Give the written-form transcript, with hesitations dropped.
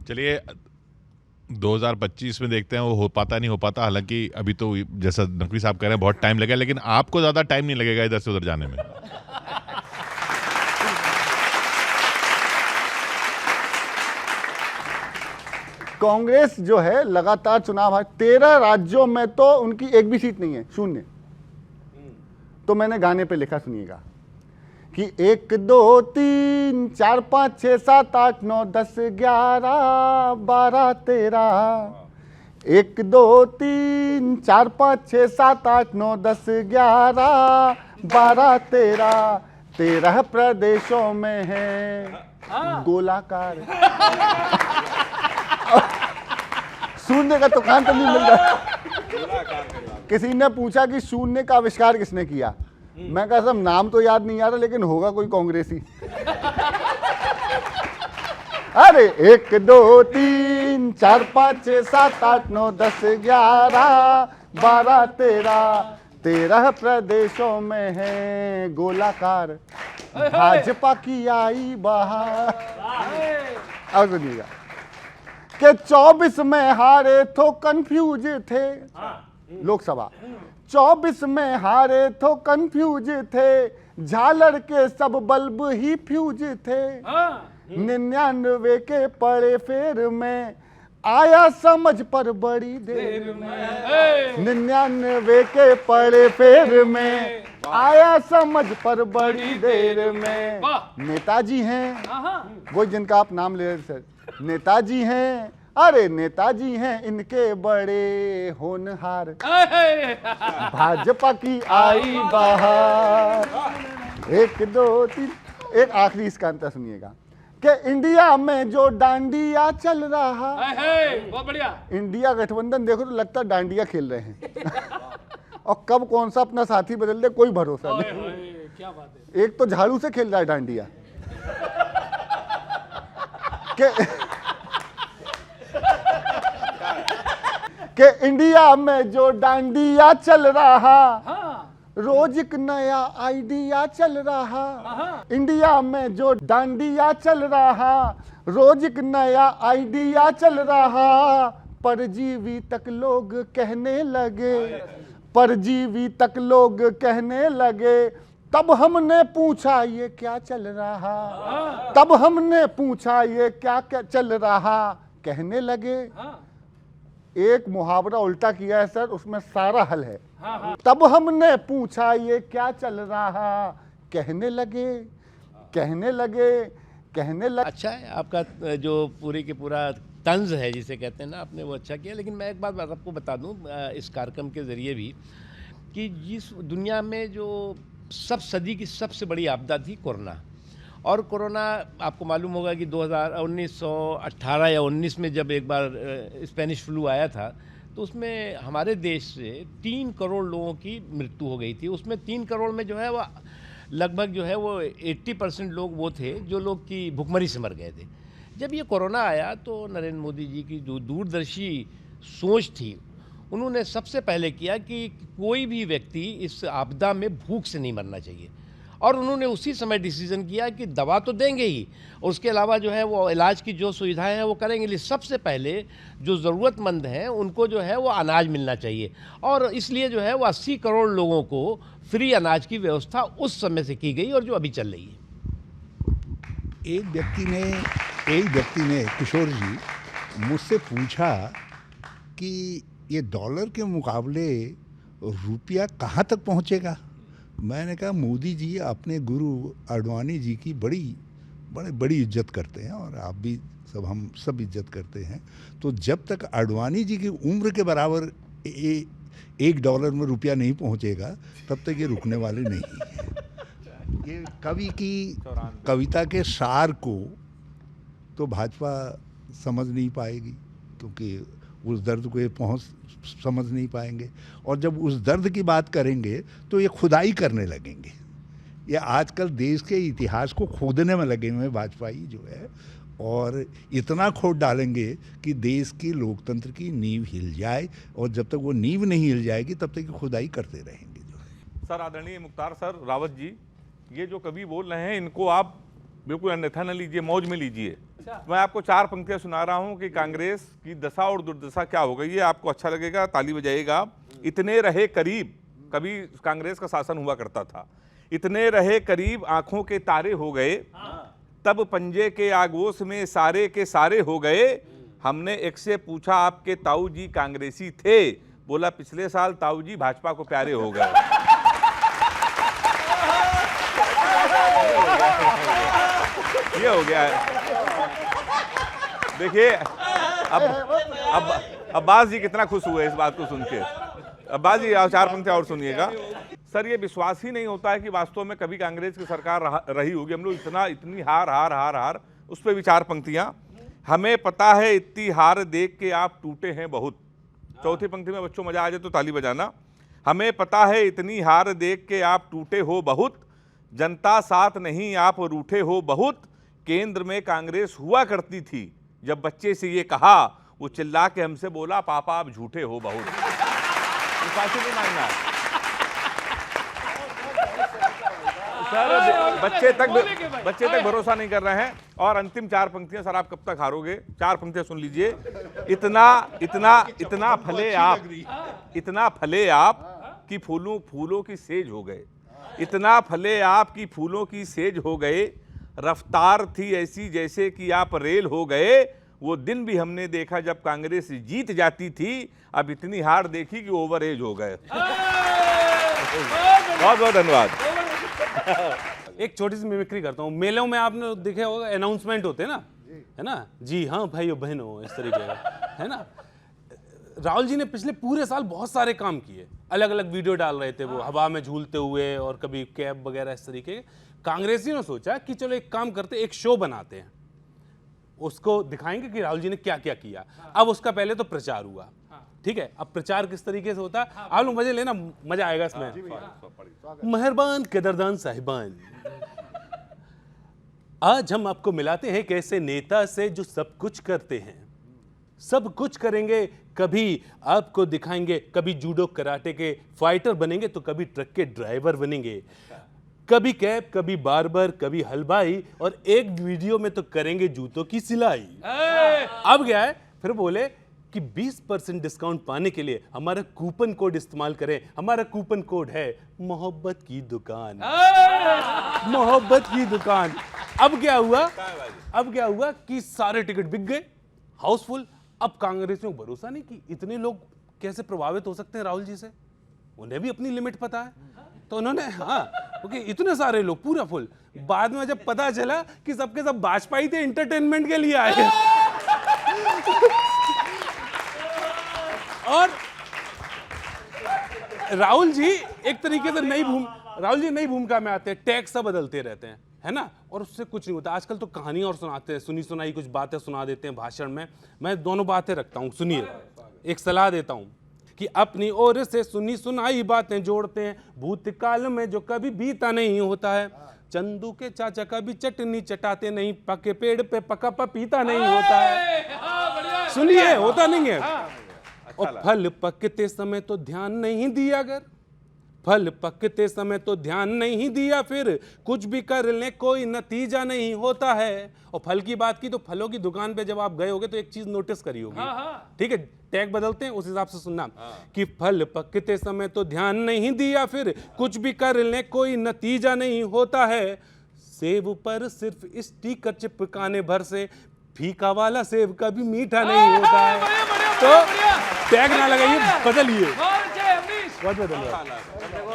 चलिए 2025 में देखते हैं वो हो पाता नहीं हो पाता। हालांकि अभी तो जैसा नकवी साहब कह रहे हैं बहुत टाइम लगेगा, लेकिन आपको ज़्यादा टाइम नहीं लगेगा इधर से उधर जाने में। कांग्रेस जो है लगातार चुनाव 13 राज्यों में तो उनकी एक भी सीट नहीं है, शून्य। तो मैंने गाने पे लिखा, सुनिएगा कि 1 2 3 4 5 6 7 8 9 10 11 12 13। 1 2 3 4 5 6 7 8 9 10 11 12 13। 13 प्रदेशों में है गोलाकार। शून्य का दुकान तो नहीं मिल रहा। किसी ने पूछा कि शून्य का आविष्कार किसने किया, मैं कहा सब नाम तो याद नहीं आ रहा, लेकिन होगा कोई कांग्रेसी। अरे 1 2 3 4 5 6 7 8 9 10 11 12 13। 13 प्रदेशों में है गोलाकार, भाजपा की आई बहार। अब सुनिएगा कि 24 में हारे तो कंफ्यूज थे लोकसभा, 24 में हारे तो कंफ्यूज थे, झालर के सब बल्ब ही फ्यूज थे। 99 के पड़े फेर में आया समझ पर बड़ी देर में। 99 के पड़े फेर में आया समझ पर बड़ी देर में। नेताजी हैं वो जिनका आप नाम ले रहे थे, नेताजी हैं, अरे नेताजी हैं इनके बड़े होनहार, भाजपा की आई बहार। 1 2 3। एक आखिरी इसका अंतर सुनिएगा कि इंडिया में जो डांडिया चल रहा, बहुत बढ़िया। इंडिया गठबंधन देखो तो लगता है डांडिया खेल रहे हैं। और कब कौन सा अपना साथी बदल दे कोई भरोसा नहीं। क्या बात है। एक तो झाड़ू से खेल रहा है डांडिया कि इंडिया में जो डांडिया चल रहा, रोज एक नया आइडिया चल रहा। इंडिया में जो डांडिया चल रहा, रोज एक नया आइडिया चल रहा। परजीवी तक लोग कहने लगे, परजीवी तक लोग कहने लगे। तब हमने पूछा ये क्या चल रहा, तब हमने पूछा ये क्या क्या चल रहा, कहने लगे। एक मुहावरा उल्टा किया है सर, उसमें सारा हल है। तब हमने पूछा ये क्या चल रहा, कहने लगे, कहने लगे, कहने लगे। अच्छा है आपका जो पूरी के पूरा तंज है जिसे कहते हैं ना, आपने वो अच्छा किया। लेकिन मैं एक बात आपको बता दूं इस कार्यक्रम के ज़रिए भी कि जिस दुनिया में जो सब सदी की सबसे बड़ी आपदा थी कोरोना, और कोरोना आपको मालूम होगा कि 1918 या 19 में जब एक बार स्पेनिश फ्लू आया था, तो उसमें हमारे देश से 3 करोड़ लोगों की मृत्यु हो गई थी। उसमें 3 करोड़ में जो है वो लगभग जो है वो 80% लोग वो थे जो लोग की भुखमरी से मर गए थे। जब ये कोरोना आया तो नरेंद्र मोदी जी की जो दूरदर्शी सोच थी, उन्होंने सबसे पहले किया कि कोई भी व्यक्ति इस आपदा में भूख से नहीं मरना चाहिए, और उन्होंने उसी समय डिसीजन किया कि दवा तो देंगे ही, और उसके अलावा जो है वो इलाज की जो सुविधाएं हैं वो करेंगे, लेकिन सबसे पहले जो ज़रूरतमंद हैं उनको जो है वो अनाज मिलना चाहिए। और इसलिए जो है वो 80 करोड़ लोगों को फ्री अनाज की व्यवस्था उस समय से की गई और जो अभी चल रही है। एक व्यक्ति ने किशोर जी मुझसे पूछा कि ये डॉलर के मुकाबले रुपया कहाँ तक पहुँचेगा। मैंने कहा मोदी जी अपने गुरु आडवाणी जी की बड़ी इज्जत करते हैं, और आप भी हम सब इज्जत करते हैं। तो जब तक आडवाणी जी की उम्र के बराबर $1 में रुपया नहीं पहुंचेगा, तब तक ये रुकने वाले नहीं हैं। ये कवि की कविता के सार को तो भाजपा समझ नहीं पाएगी, क्योंकि उस दर्द को ये समझ नहीं पाएंगे। और जब उस दर्द की बात करेंगे तो ये खुदाई करने लगेंगे। ये आजकल देश के इतिहास को खोदने में लगे हुए भाजपाई जो है, और इतना खोद डालेंगे कि देश की लोकतंत्र की नींव हिल जाए, और जब तक वो नींव नहीं हिल जाएगी तब तक खुदाई करते रहेंगे जो है। सर, आदरणीय मुख्तार सर रावत जी, ये जो कवि बोल रहे हैं इनको आप बिल्कुल अन्यथा न लीजिए, मौज में लीजिए। मैं आपको 4 पंक्तियां सुना रहा हूं कि कांग्रेस की दशा और दुर्दशा क्या हो गई है। आपको अच्छा लगेगा, ताली बजाइएगा। इतने रहे करीब, कभी कांग्रेस का शासन हुआ करता था, इतने रहे करीब आंखों के तारे हो गए, तब पंजे के आगोश में सारे के सारे हो गए। हमने एक से पूछा आपके ताऊ जी कांग्रेसी थे, बोला पिछले साल ताऊ जी भाजपा को प्यारे हो गए। ये हो गया है। देखिए अब अब्बास जी कितना खुश हुए इस बात को सुन के। अब्बास जी 4 पंक्तियां और सुनिएगा। सर ये विश्वास ही नहीं होता है कि वास्तव में कभी कांग्रेस की सरकार रही होगी। हम लोग इतनी हार, उस पर भी 4 पंक्तियां। हमें पता है इतनी हार देख के आप टूटे हैं बहुत। चौथी पंक्ति में बच्चों मजा आ जाए तो ताली बजाना। हमें पता है इतनी हार देख के आप टूटे हो बहुत, जनता साथ नहीं आप रूठे हो बहुत। केंद्र में कांग्रेस हुआ करती थी, जब बच्चे से ये कहा वो चिल्ला के हमसे बोला पापा आप झूठे हो बहुत। विश्वास ही नहीं मानना सर, बच्चे तक भरोसा नहीं कर रहे हैं। और अंतिम 4 पंक्तियां सर, आप कब तक हारोगे? 4 पंक्तियां सुन लीजिए। इतना फले आप कि फूलों की सेज हो गए। इतना फले आप कि फूलों की सेज हो गए। रफ्तार थी ऐसी जैसे कि आप रेल हो गए। वो दिन भी हमने देखा जब कांग्रेस जीत जाती थी। अब इतनी हार देखी कि ओवर एज हो गए। बहुत बहुत धन्यवाद। एक छोटी सी मिमिक्री करता हूँ। मेलों में आपने देखे होगा अनाउंसमेंट होते हैं ना, है ना, जी हाँ भाइयों बहनों, इस तरीके का, है ना। राहुल जी ने पिछले पूरे साल बहुत सारे काम किए, अलग अलग वीडियो डाल रहे थे वो हवा में झूलते हुए और कभी कैब वगैरह इस तरीके के। कांग्रेसियों ने सोचा कि चलो एक काम करते, एक शो बनाते हैं, उसको दिखाएंगे कि राहुल जी ने क्या क्या किया। अब उसका पहले तो प्रचार हुआ, ठीक है। अब प्रचार किस तरीके से होता है आप लोग मजे लेना, मजा आएगा इसमें। मेहरबान कदरदान साहिबान, आज हम आपको मिलाते हैं एक ऐसे नेता से जो सब कुछ करते हैं, सब कुछ करेंगे। कभी आपको दिखाएंगे, कभी जूडो कराटे के फाइटर बनेंगे तो कभी ट्रक के ड्राइवर बनेंगे, कभी कैब, कभी बार्बर, कभी हलवाई, और एक वीडियो में तो करेंगे जूतों की सिलाई। अब क्या है, फिर बोले कि 20% डिस्काउंट पाने के लिए हमारा कूपन कोड इस्तेमाल करें। हमारा कूपन कोड है मोहब्बत की दुकान। मोहब्बत की दुकान। अब क्या हुआ कि सारे टिकट बिक गए, हाउसफुल। अब कांग्रेसियों को भरोसा नहीं कि इतने लोग कैसे प्रभावित हो सकते हैं राहुल जी से, उन्हें भी अपनी लिमिट पता है, तो उन्होंने क्योंकि इतने सारे लोग पूरा फुल। बाद में जब पता चला कि सबके सब भाजपाई थे, एंटरटेनमेंट के लिए आए। और राहुल जी एक तरीके से नई भूमिका में आते हैं, टैक्स सब बदलते रहते हैं, है ना, और उससे कुछ नहीं होता। आजकल तो कहानियां और सुनाते हैं, सुनी सुनाई कुछ बातें सुना देते हैं भाषण में। मैं दोनों बातें रखता हूं, सुनिए, एक सलाह देता हूं कि अपनी ओर से सुनी सुनाई बातें जोड़ते हैं, भूतकाल में जो कभी बीता नहीं होता है। चंदू के चाचा कभी चटनी चटाते नहीं, पके पेड़ पे पका पपीता नहीं होता है। सुनिए, होता नहीं है। और फल पकते समय तो ध्यान नहीं दिया, अगर फल पकते समय तो ध्यान नहीं दिया, फिर कुछ भी कर ले कोई नतीजा नहीं होता है। और फल की बात की तो फलों की दुकान पे जब आप गए होगे तो एक चीज नोटिस करी होगी, ठीक है, टैग बदलते हैं उस हिसाब से सुनना कि फल पकते समय तो ध्यान नहीं दिया, फिर कुछ भी कर ले कोई नतीजा नहीं होता है। सेब पर सिर्फ स्टिकर चिपकाने भर से फीका वाला सेब कभी मीठा नहीं होता है। तो टैग ना लगाइए, बदलिए। बहुत धन्यवाद।